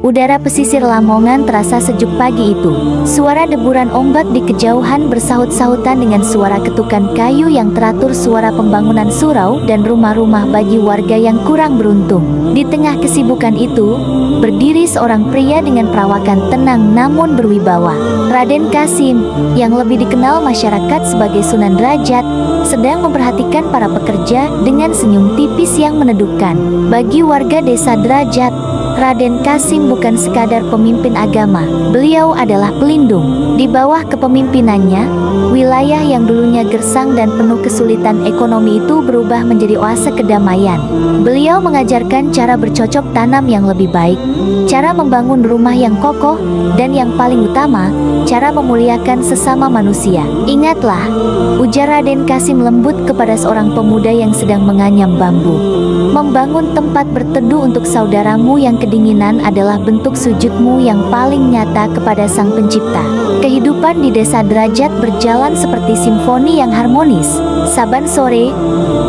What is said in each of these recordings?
Udara pesisir Lamongan terasa sejuk pagi itu. Suara deburan ombak di kejauhan bersahut-sahutan dengan suara ketukan kayu yang teratur, suara pembangunan surau dan rumah-rumah bagi warga yang kurang beruntung. Di tengah kesibukan itu, berdiri seorang pria dengan perawakan tenang namun berwibawa. Raden Kasim, yang lebih dikenal masyarakat sebagai Sunan Derajat, sedang memperhatikan para pekerja dengan senyum tipis yang meneduhkan. Bagi warga desa Derajat, Raden Kasim bukan sekadar pemimpin agama, beliau adalah pelindung. Di bawah kepemimpinannya, wilayah yang dulunya gersang dan penuh kesulitan ekonomi itu berubah menjadi oase kedamaian. Beliau mengajarkan cara bercocok tanam yang lebih baik, cara membangun rumah yang kokoh, dan yang paling utama, cara memuliakan sesama manusia. Ingatlah, ujar Raden Kasim lembut kepada seorang pemuda yang sedang menganyam bambu. Membangun tempat berteduh untuk saudaramu yang kedinginan adalah bentuk sujudmu yang paling nyata kepada Sang Pencipta. Kehidupan di desa Derajat berjalan seperti simfoni yang harmonis. Saban sore,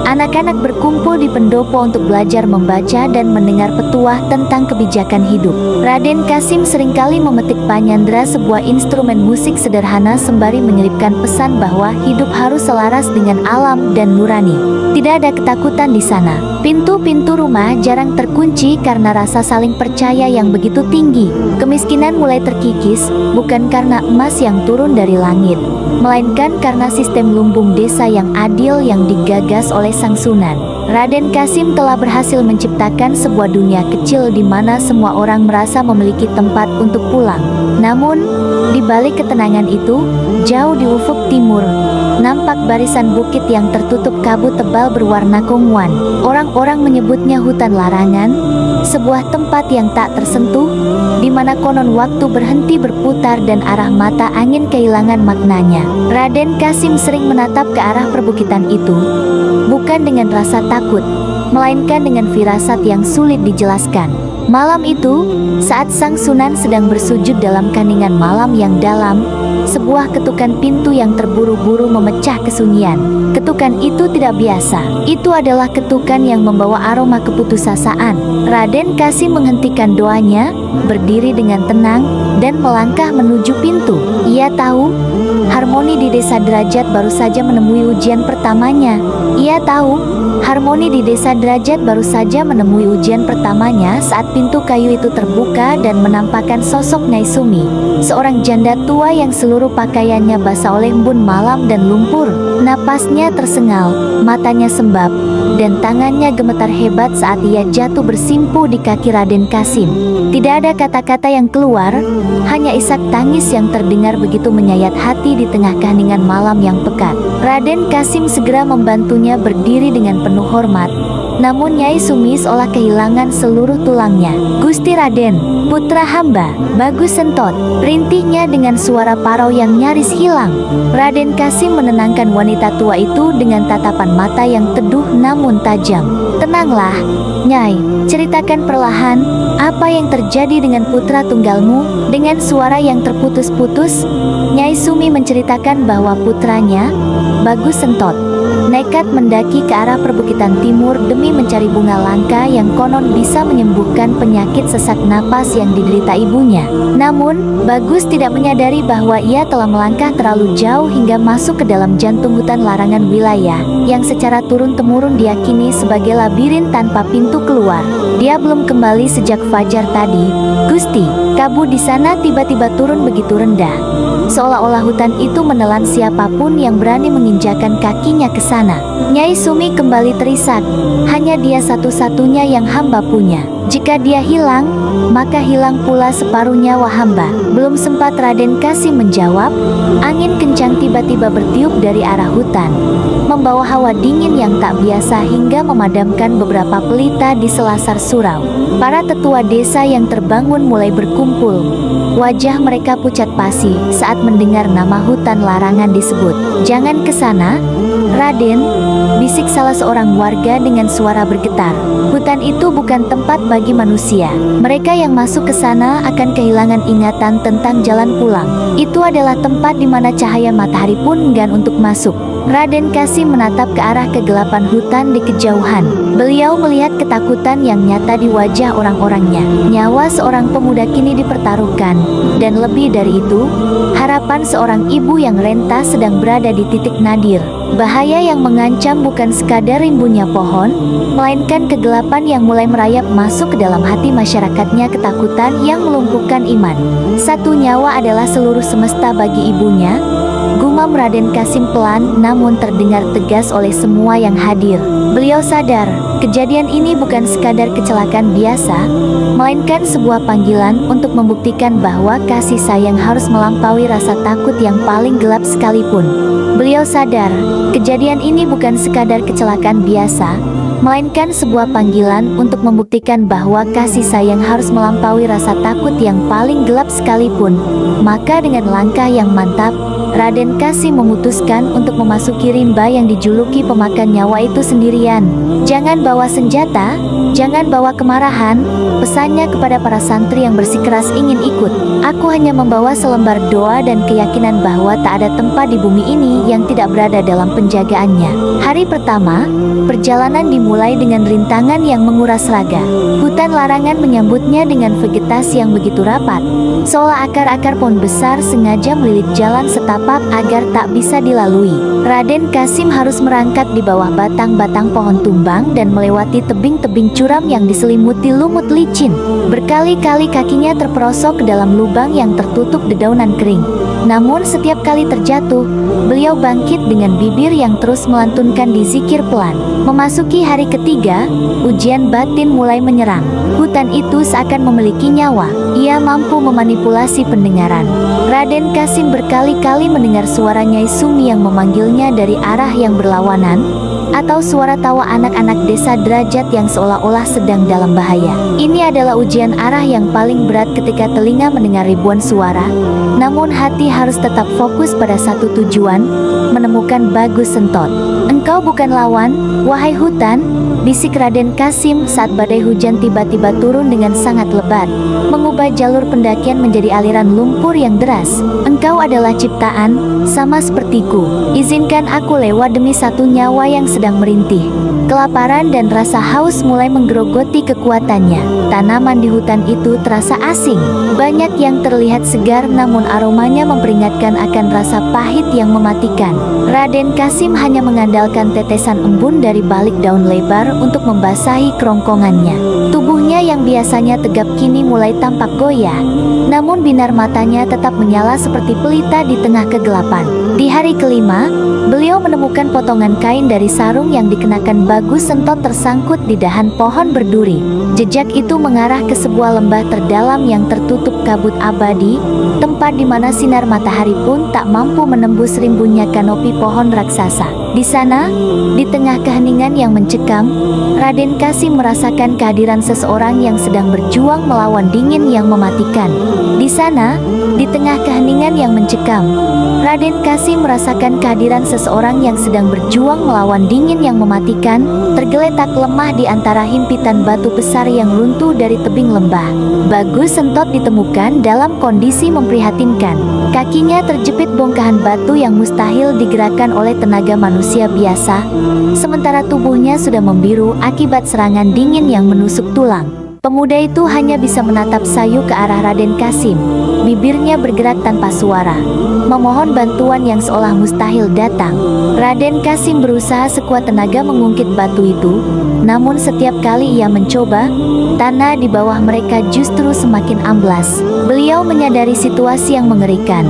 anak-anak berkumpul di pendopo untuk belajar membaca dan mendengar petuah tentang kebijakan hidup. Raden Kasim seringkali memetik panyandra, sebuah instrumen musik sederhana, sembari menyelipkan pesan bahwa hidup harus selaras dengan alam dan nurani. Tidak ada ketakutan di sana. Pintu-pintu rumah jarang terkunci karena rasa saling percaya yang begitu tinggi. Kemiskinan mulai terkikis, bukan karena emas yang turun dari langit, melainkan karena sistem lumbung desa yang adil yang digagas oleh Sang Sunan. Raden Kasim telah berhasil menciptakan sebuah dunia kecil di mana semua orang merasa memiliki tempat untuk pulang. Namun, di balik ketenangan itu, jauh di ufuk timur, nampak barisan bukit yang tertutup kabut tebal berwarna keunguan. Orang-orang menyebutnya hutan larangan, sebuah tempat yang tak tersentuh, di mana konon waktu berhenti berputar dan arah mata angin kehilangan maknanya. Raden Kasim sering menatap ke arah perbukitan itu, bukan dengan rasa takut, melainkan dengan firasat yang sulit dijelaskan. Malam itu, saat Sang Sunan sedang bersujud dalam keheningan malam yang dalam, sebuah ketukan pintu yang terburu-buru memecah kesunyian. Ketukan itu tidak biasa. Itu adalah ketukan yang membawa aroma keputusasaan. Raden Kasim menghentikan doanya, berdiri dengan tenang, dan melangkah menuju pintu. Ia tahu, harmoni di desa Derajat baru saja menemui ujian pertamanya. Ia tahu, harmoni di desa Derajat baru saja menemui ujian pertamanya saat pintu kayu itu terbuka dan menampakkan sosok Nyai Sumi, seorang janda tua yang seluruh pakaiannya basah oleh embun malam dan lumpur. Napasnya tersengal, matanya sembab, dan tangannya gemetar hebat saat ia jatuh bersimpu di kaki Raden Kasim. Tidak ada kata-kata yang keluar, hanya isak tangis yang terdengar begitu menyayat hati di tengah keheningan malam yang pekat. Raden Kasim segera membantunya berdiri dengan penuh hormat. Namun Nyai Sumi seolah kehilangan seluruh tulangnya. "Gusti Raden, putra hamba, Bagus Sentot," rintihnya dengan suara parau yang nyaris hilang. Raden Kasim menenangkan wanita tua itu dengan tatapan mata yang teduh namun tajam. "Tenanglah, Nyai, ceritakan perlahan, apa yang terjadi dengan putra tunggalmu?" Dengan suara yang terputus-putus, Nyai Sumi menceritakan bahwa putranya, Bagus Sentot, nekat mendaki ke arah perbukitan timur demi mencari bunga langka yang konon bisa menyembuhkan penyakit sesak napas yang diderita ibunya. Namun, Bagus tidak menyadari bahwa ia telah melangkah terlalu jauh hingga masuk ke dalam jantung hutan larangan wilayah, yang secara turun-temurun diyakini sebagai labirin tanpa pintu keluar. Dia belum kembali sejak fajar tadi. "Gusti, kabut di sana tiba-tiba turun begitu rendah, seolah-olah hutan itu menelan siapapun yang berani menginjakan kakinya ke sana." Nyai Sumi kembali terisak. Hanya dia satu-satunya yang hamba punya. Jika dia hilang, maka hilang pula separuh nyawa hamba. Belum sempat Raden Kasim menjawab, angin kencang tiba-tiba bertiup dari arah hutan, membawa hawa dingin yang tak biasa hingga memadamkan beberapa pelita di selasar surau. Para tetua desa yang terbangun mulai berkumpul. Wajah mereka pucat pasi saat mendengar nama hutan larangan disebut. "Jangan ke sana, Raden," bisik salah seorang warga dengan suara bergetar. "Hutan itu bukan tempat bagi manusia. Mereka yang masuk ke sana akan kehilangan ingatan tentang jalan pulang. Itu adalah tempat di mana cahaya matahari pun enggan untuk masuk." Raden Kasim menatap ke arah kegelapan hutan di kejauhan. Beliau melihat ketakutan yang nyata di wajah orang-orangnya. Nyawa seorang pemuda kini dipertaruhkan, dan lebih dari itu, harapan seorang ibu yang renta sedang berada di titik nadir. Bahaya yang mengancam bukan sekadar rimbunnya pohon, melainkan kegelapan yang mulai merayap masuk ke dalam hati masyarakatnya, ketakutan yang melumpuhkan iman. Satu nyawa adalah seluruh semesta bagi ibunya, gumam Raden Kasim pelan namun terdengar tegas oleh semua yang hadir. Beliau sadar, kejadian ini bukan sekadar kecelakaan biasa, melainkan sebuah panggilan untuk membuktikan bahwa kasih sayang harus melampaui rasa takut yang paling gelap sekalipun. Beliau sadar, kejadian ini bukan sekadar kecelakaan biasa, melainkan sebuah panggilan untuk membuktikan bahwa kasih sayang harus melampaui rasa takut yang paling gelap sekalipun. Maka dengan langkah yang mantap, Raden Kasim memutuskan untuk memasuki rimba yang dijuluki pemakan nyawa itu sendirian. Jangan bawa senjata, jangan bawa kemarahan, pesannya kepada para santri yang bersikeras ingin ikut. Aku hanya membawa selembar doa dan keyakinan bahwa tak ada tempat di bumi ini yang tidak berada dalam penjagaannya. Hari pertama, perjalanan dimulai dengan rintangan yang menguras raga. Hutan larangan menyambutnya dengan vegetasi yang begitu rapat, seolah akar-akar pohon besar sengaja melilit jalan setapak agar tak bisa dilalui. Raden Kasim harus merangkak di bawah batang-batang pohon tumbang dan melewati tebing-tebing curam yang diselimuti lumut licin. Berkali-kali kakinya terperosok ke dalam lubang yang tertutup dedaunan kering. Namun setiap kali terjatuh, beliau bangkit dengan bibir yang terus melantunkan dizikir pelan. Memasuki hari ketiga, ujian batin mulai menyerang. Hutan itu seakan memiliki nyawa. Ia mampu memanipulasi pendengaran. Raden Kasim berkali-kali mendengar suara Nyai Sumi yang memanggilnya dari arah yang berlawanan, atau suara tawa anak-anak desa derajat yang seolah-olah sedang dalam bahaya. Ini adalah ujian arah yang paling berat ketika telinga mendengar ribuan suara, namun hati harus tetap fokus pada satu tujuan, menemukan Bagus Sentot. Engkau bukan lawan, wahai hutan, bisik Raden Kasim saat badai hujan tiba-tiba turun dengan sangat lebat, mengubah jalur pendakian menjadi aliran lumpur yang deras. Engkau adalah ciptaan, sama sepertiku. Izinkan aku lewat demi satu nyawa yang sedang merintih. Kelaparan dan rasa haus mulai menggerogoti kekuatannya. Tanaman di hutan itu terasa asing. Banyak yang terlihat segar namun aromanya memperingatkan akan rasa pahit yang mematikan. Raden Kasim hanya mengandalkan tetesan embun dari balik daun lebar untuk membasahi kerongkongannya. Tubuhnya yang biasanya tegap kini mulai tampak goyah, namun binar matanya tetap menyala seperti pelita di tengah kegelapan. Di hari kelima, beliau menemukan potongan kain dari sarung yang dikenakan Bagus Sentot tersangkut di dahan pohon berduri. Jejak itu mengarah ke sebuah lembah terdalam yang tertutup kabut abadi, tempat di mana sinar matahari pun tak mampu menembus rimbunnya kanopi pohon raksasa. Di sana, di tengah keheningan yang mencekam, Raden Kasim merasakan kehadiran seseorang yang sedang berjuang melawan dingin yang mematikan. Di sana, di tengah keheningan yang mencekam, Raden Kasim merasakan kehadiran seseorang yang sedang berjuang melawan dingin yang mematikan, tergeletak lemah di antara himpitan batu besar yang runtuh dari tebing lembah. Bagus Sentot ditemukan dalam kondisi memprihatinkan. Kakinya terjepit bongkahan batu yang mustahil digerakkan oleh tenaga manusia biasa, sementara tubuhnya sudah membiru akibat serangan dingin yang menusuk tulang. Pemuda itu hanya bisa menatap sayu ke arah Raden Kasim. Bibirnya bergerak tanpa suara, memohon bantuan yang seolah mustahil datang. Raden Kasim berusaha sekuat tenaga mengungkit batu itu, namun setiap kali ia mencoba, tanah di bawah mereka justru semakin amblas. Beliau menyadari situasi yang mengerikan.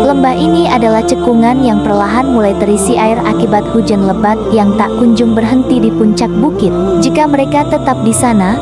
Lembah ini adalah cekungan yang perlahan mulai terisi air akibat hujan lebat yang tak kunjung berhenti di puncak bukit. Jika mereka tetap di sana,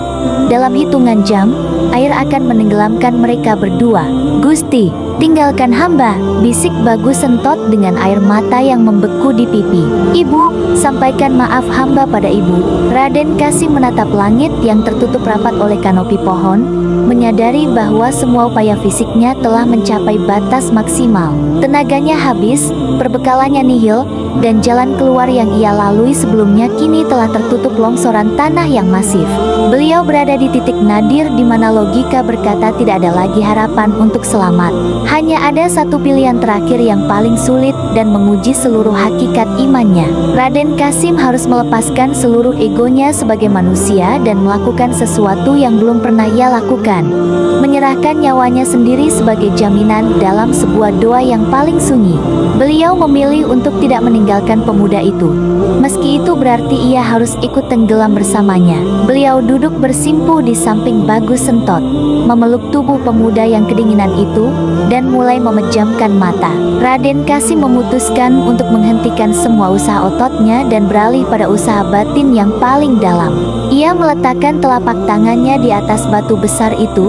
dalam hitungan jam, air akan menenggelamkan mereka berdua. Gusti, tinggalkan hamba, bisik Bagus Sentot dengan air mata yang membeku di pipi. Ibu, sampaikan maaf hamba pada ibu. Raden Kasim menatap langit yang tertutup rapat oleh kanopi pohon, menyadari bahwa semua upaya fisiknya telah mencapai batas maksimal. Tenaganya habis, perbekalannya nihil, dan jalan keluar yang ia lalui sebelumnya kini telah tertutup longsoran tanah yang masif. Beliau berada di titik nadir di mana logika berkata tidak ada lagi harapan untuk selamat. Hanya ada satu pilihan terakhir yang paling sulit dan menguji seluruh hakikat imannya. Raden Kasim harus melepaskan seluruh egonya sebagai manusia dan melakukan sesuatu yang belum pernah ia lakukan. Menyerahkan nyawanya sendiri sebagai jaminan dalam sebuah doa yang paling sunyi. Beliau memilih untuk tidak meninggalkan pemuda itu. Meski itu berarti ia harus ikut tenggelam bersamanya. Beliau duduk bersimpu di samping Bagus Sentot, memeluk tubuh pemuda yang kedinginan itu, dan mulai memejamkan mata. Raden Kasim memutuskan untuk menghentikan semua usaha ototnya dan beralih pada usaha batin yang paling dalam. Ia meletakkan telapak tangannya di atas batu besar itu,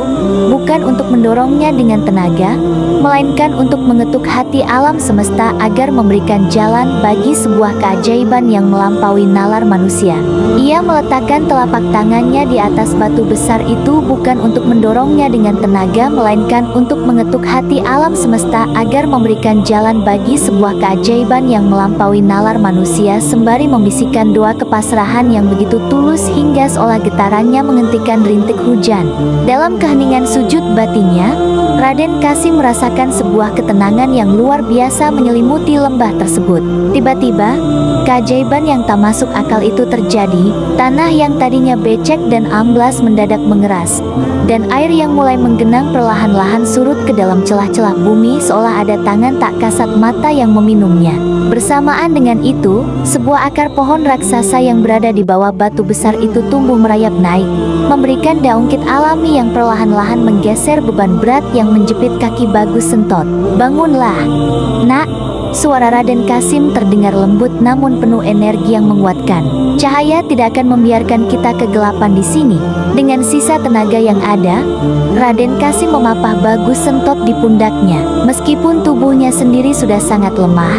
bukan untuk mendorongnya dengan tenaga, melainkan untuk mengetuk hati alam semesta agar memberikan jalan bagi sebuah keajaiban yang melampaui nalar manusia. Ia meletakkan telapak tangannya di atas batu besar itu bukan untuk mendorongnya dengan tenaga, melainkan untuk mengetuk hati alam semesta agar memberikan jalan bagi sebuah keajaiban yang melampaui nalar manusia, sembari membisikkan doa kepasrahan yang begitu tulus hingga seolah getarannya menghentikan rintik hujan. Dalam keheningan sujud batinnya, Raden Kasim merasakan sebuah ketenangan yang luar biasa menyelimuti lembah tersebut. Tiba-tiba, keajaiban yang tak masuk akal itu terjadi. Tanah yang tadinya becek dan amblas mendadak mengeras, dan air yang mulai menggenang perlahan-lahan surut ke dalam celah-celah bumi seolah ada tangan tak kasat mata yang meminumnya. Bersamaan dengan itu, sebuah akar pohon raksasa yang berada di bawah batu besar itu tumbuh merayap naik, memberikan daun kit alami yang perlahan-lahan menggeser beban berat yang menjepit kaki Bagus Sentot. "Bangunlah, nak!" Suara Raden Kasim terdengar lembut namun penuh energi yang menguatkan. "Cahaya tidak akan membiarkan kita kegelapan di sini." Dengan sisa tenaga yang ada, Raden Kasim memapah Bagus Sentot di pundaknya. Meskipun tubuhnya sendiri sudah sangat lemah,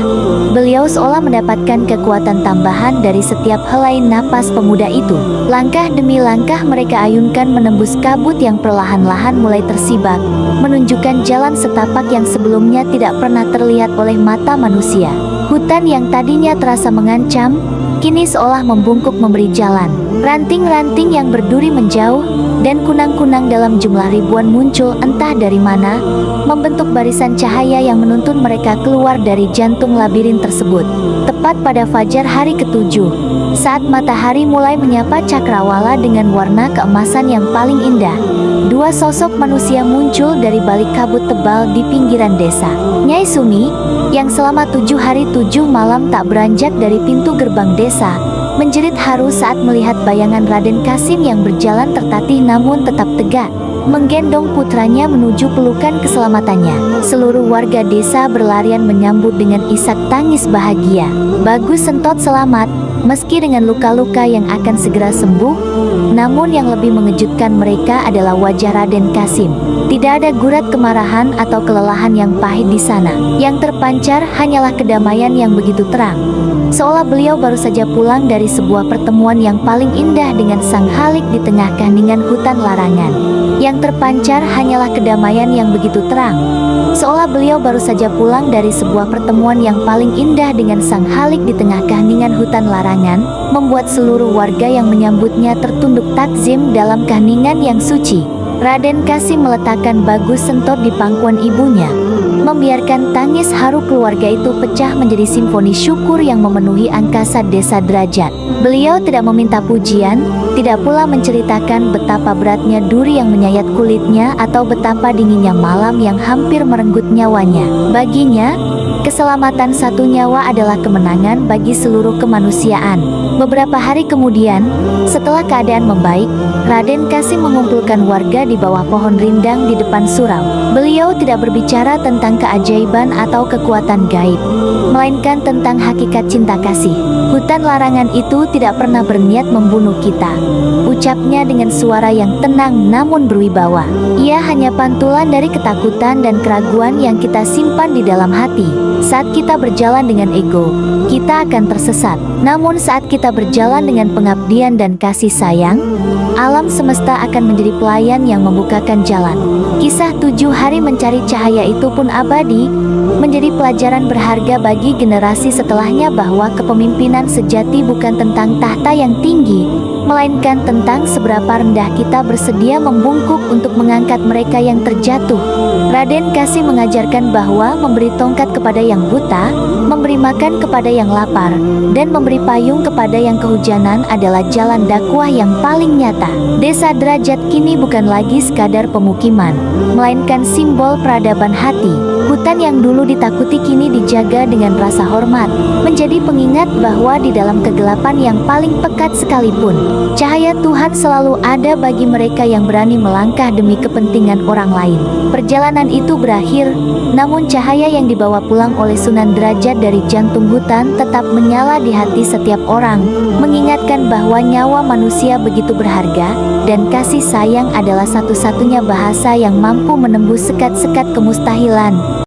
beliau seolah mendapatkan kekuatan tambahan dari setiap helai napas pemuda itu. Langkah demi langkah mereka ayunkan menembus kabut yang perlahan-lahan mulai tersibak, menunjukkan jalan setapak yang sebelumnya tidak pernah terlihat oleh mata manusia. Hutan yang tadinya terasa mengancam, kini seolah membungkuk memberi jalan. Ranting-ranting yang berduri menjauh, dan kunang-kunang dalam jumlah ribuan muncul entah dari mana, membentuk barisan cahaya yang menuntun mereka keluar dari jantung labirin tersebut. Tepat pada fajar hari ketujuh, saat matahari mulai menyapa cakrawala dengan warna keemasan yang paling indah, dua sosok manusia muncul dari balik kabut tebal di pinggiran desa. Nyai Sumi, yang selama 7 hari 7 malam tak beranjak dari pintu gerbang desa, menjerit haru saat melihat bayangan Raden Kasim yang berjalan tertatih namun tetap tegak, menggendong putranya menuju pelukan keselamatannya. Seluruh warga desa berlarian menyambut dengan isak tangis bahagia. Bagus Sentot selamat, meski dengan luka-luka yang akan segera sembuh. Namun yang lebih mengejutkan mereka adalah wajah Raden Kasim. Tidak ada gurat kemarahan atau kelelahan yang pahit di sana. Yang terpancar hanyalah kedamaian yang begitu terang, seolah beliau baru saja pulang dari sebuah pertemuan yang paling indah dengan sang Halik di tengah keheningan hutan larangan. Yang terpancar hanyalah kedamaian yang begitu terang, seolah beliau baru saja pulang dari sebuah pertemuan yang paling indah dengan sang Halik di tengah keheningan hutan larangan, membuat seluruh warga yang menyambutnya tertunduk takzim dalam keheningan yang suci. Raden Kasim meletakkan Bagus Sentot di pangkuan ibunya, membiarkan tangis haru keluarga itu pecah menjadi simfoni syukur yang memenuhi angkasa desa Derajat. Beliau tidak meminta pujian, tidak pula menceritakan betapa beratnya duri yang menyayat kulitnya atau betapa dinginnya malam yang hampir merenggut nyawanya. Baginya, keselamatan satu nyawa adalah kemenangan bagi seluruh kemanusiaan. Beberapa hari kemudian, setelah keadaan membaik, Raden Kasim mengumpulkan warga di bawah pohon rindang di depan surau. Beliau tidak berbicara tentang keajaiban atau kekuatan gaib, melainkan tentang hakikat cinta kasih. "Hutan larangan itu tidak pernah berniat membunuh kita," ucapnya dengan suara yang tenang namun berwibawa. "Ia hanya pantulan dari ketakutan dan keraguan yang kita simpan di dalam hati. Saat kita berjalan dengan ego, kita akan tersesat. Namun saat kita berjalan dengan pengabdian dan kasih sayang, alam semesta akan menjadi pelayan yang membukakan jalan. Kisah 7 hari mencari cahaya itu pun abadi, menjadi pelajaran berharga bagi generasi setelahnya bahwa kepemimpinan sejati bukan tentang tahta yang tinggi, melainkan tentang seberapa rendah kita bersedia membungkuk untuk mengangkat mereka yang terjatuh. Raden Kasih mengajarkan bahwa memberi tongkat kepada yang buta, memberi makan kepada yang lapar, dan memberi payung kepada yang kehujanan adalah jalan dakwah yang paling nyata. Desa Derajat kini bukan lagi sekadar pemukiman, melainkan simbol peradaban hati. Hutan yang dulu ditakuti kini dijaga dengan rasa hormat, menjadi pengingat bahwa di dalam kegelapan yang paling pekat sekalipun, cahaya Tuhan selalu ada bagi mereka yang berani melangkah demi kepentingan orang lain. Perjalanan itu berakhir, namun cahaya yang dibawa pulang oleh Sunan Derajat dari jantung hutan tetap menyala di hati setiap orang, mengingatkan bahwa nyawa manusia begitu berharga, dan kasih sayang adalah satu-satunya bahasa yang mampu menembus sekat-sekat kemustahilan.